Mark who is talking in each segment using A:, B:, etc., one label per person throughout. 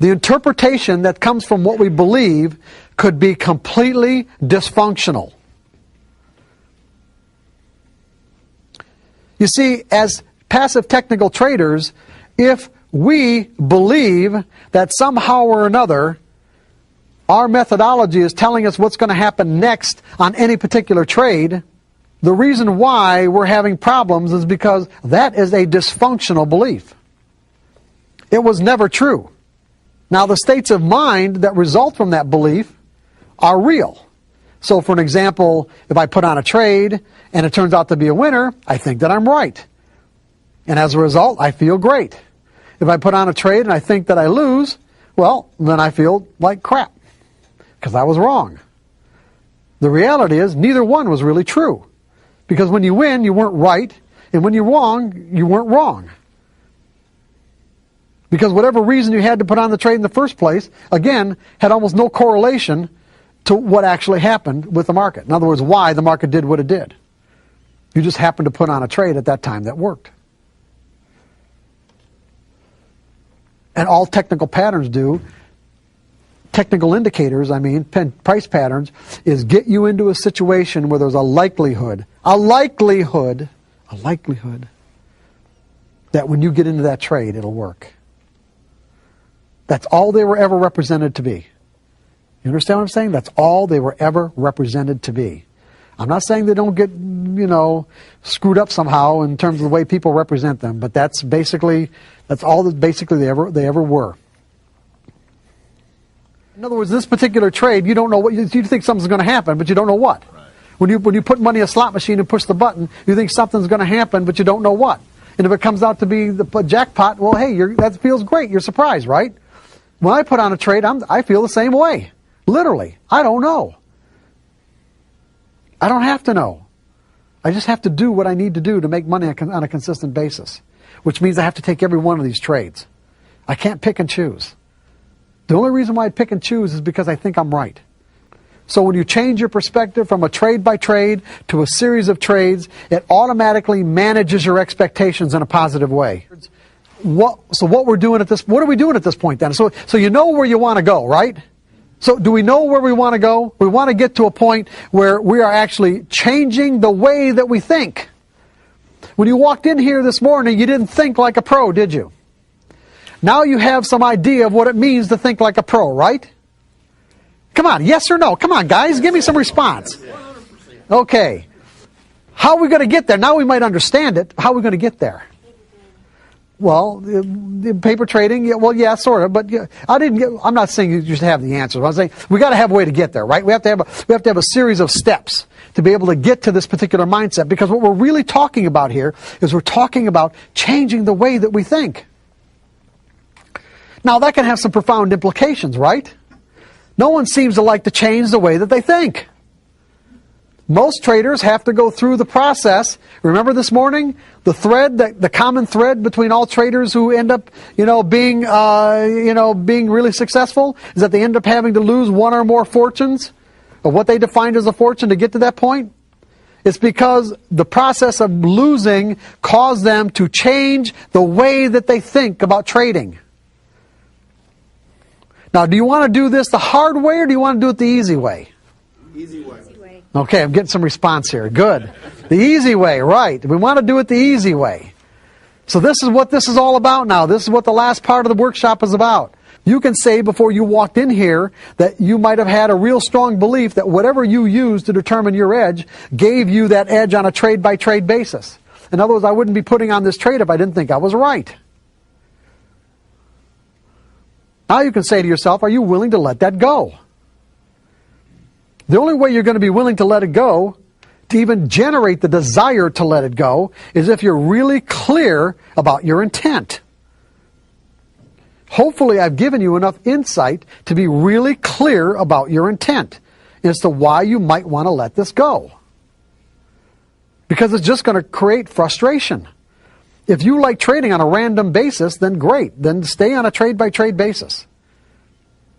A: The interpretation that comes from what we believe could be completely dysfunctional. You see, as passive technical traders, if we believe that somehow or another our methodology is telling us what's going to happen next on any particular trade, the reason why we're having problems is because that is a dysfunctional belief. It was never true. Now, the states of mind that result from that belief are real. So, for an example, if I put on a trade and it turns out to be a winner, I think that I'm right. And as a result, I feel great. If I put on a trade and I think that I lose, well, then I feel like crap because I was wrong. The reality is neither one was really true. Because when you win, you weren't right, and when you're wrong, you weren't wrong. Because whatever reason you had to put on the trade in the first place, again, had almost no correlation to what actually happened with the market. In other words, why the market did what it did. You just happened to put on a trade at that time that worked. And all technical patterns do, technical indicators, price patterns, is get you into a situation where there's a likelihood that when you get into that trade, it'll work. That's all they were ever represented to be. You understand what I'm saying? That's all they were ever represented to be. I'm not saying they don't get, screwed up somehow in terms of the way people represent them, but that's all that basically they ever were. In other words, this particular trade, you don't know what you think something's going to happen, but you don't know what. Right. When you put money in a slot machine and push the button, you think something's going to happen, but you don't know what. And if it comes out to be the jackpot, well, hey, that feels great. You're surprised, right? When I put on a trade, I feel the same way. Literally, I don't know. I don't have to know. I just have to do what I need to do to make money on a consistent basis, which means I have to take every one of these trades. I can't pick and choose. The only reason why I pick and choose is because I think I'm right. So when you change your perspective from a trade by trade to a series of trades, it automatically manages your expectations in a positive way. What are we doing at this point then? So you know where you want to go, right? So do we know where we want to go? We want to get to a point where we are actually changing the way that we think. When you walked in here this morning, you didn't think like a pro, did you? Now you have some idea of what it means to think like a pro, right? Come on, yes or no? Come on, guys, give me some response. Okay. How are we going to get there? Now we might understand it. How are we going to get there? Well, paper trading, yeah, sort of, but I'm not saying you just have the answers. I'm saying we got to have a way to get there, right? We have to have a series of steps to be able to get to this particular mindset, because what we're really talking about here is we're talking about changing the way that we think. Now, that can have some profound implications, right? No one seems to like to change the way that they think. Most traders have to go through the process. Remember this morning, the common thread between all traders who end up, being really successful is that they end up having to lose one or more fortunes, or what they defined as a fortune, to get to that point. It's because the process of losing caused them to change the way that they think about trading. Now, do you want to do this the hard way, or do you want to do it the easy way?
B: Easy way.
A: Okay, I'm getting some response here. Good. The easy way, right. We want to do it the easy way. So this is what this is all about now. This is what the last part of the workshop is about. You can say before you walked in here that you might have had a real strong belief that whatever you used to determine your edge gave you that edge on a trade-by-trade basis. In other words, I wouldn't be putting on this trade if I didn't think I was right. Now you can say to yourself, are you willing to let that go? The only way you're going to be willing to let it go, to even generate the desire to let it go, is if you're really clear about your intent. Hopefully I've given you enough insight to be really clear about your intent as to why you might want to let this go. Because it's just going to create frustration. If you like trading on a random basis, then great. Then stay on a trade-by-trade basis.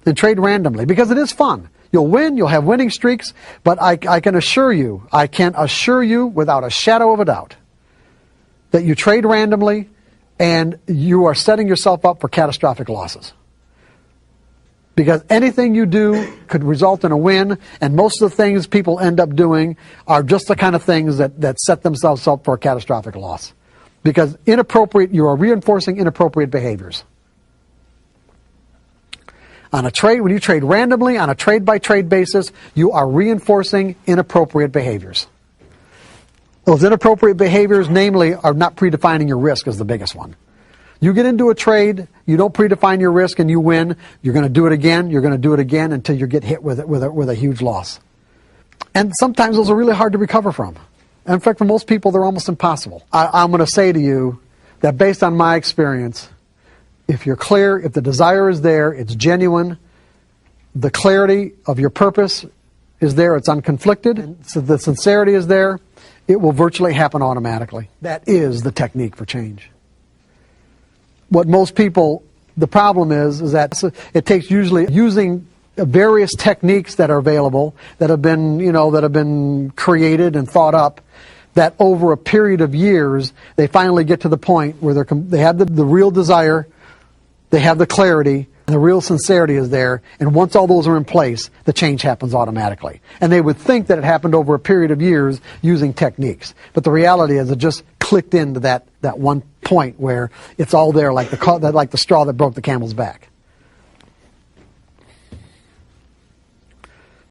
A: And trade randomly, because it is fun. You'll win, you'll have winning streaks, but I can assure you without a shadow of a doubt that you trade randomly and you are setting yourself up for catastrophic losses. Because anything you do could result in a win, and most of the things people end up doing are just the kind of things that set themselves up for a catastrophic loss. Because you are reinforcing inappropriate behaviors. On a trade, when you trade randomly on a trade-by-trade basis, you are reinforcing inappropriate behaviors. Those inappropriate behaviors, namely, are not predefining your risk is the biggest one. You get into a trade, you don't predefine your risk, and you win. You're going to do it again. You're going to do it again until you get hit with a huge loss. And sometimes those are really hard to recover from. And in fact, for most people, they're almost impossible. I'm going to say to you that based on my experience, if you're clear, if the desire is there, it's genuine, the clarity of your purpose is there, it's unconflicted, so the sincerity is there, it will virtually happen automatically. That is the technique for change. What most people, the problem is that it takes usually using various techniques that are available, that have been created and thought up, that over a period of years, they finally get to the point where they have the real desire, they have the clarity, and the real sincerity is there, and once all those are in place, the change happens automatically. And they would think that it happened over a period of years using techniques. But the reality is it just clicked into that one point where it's all there like the straw that broke the camel's back.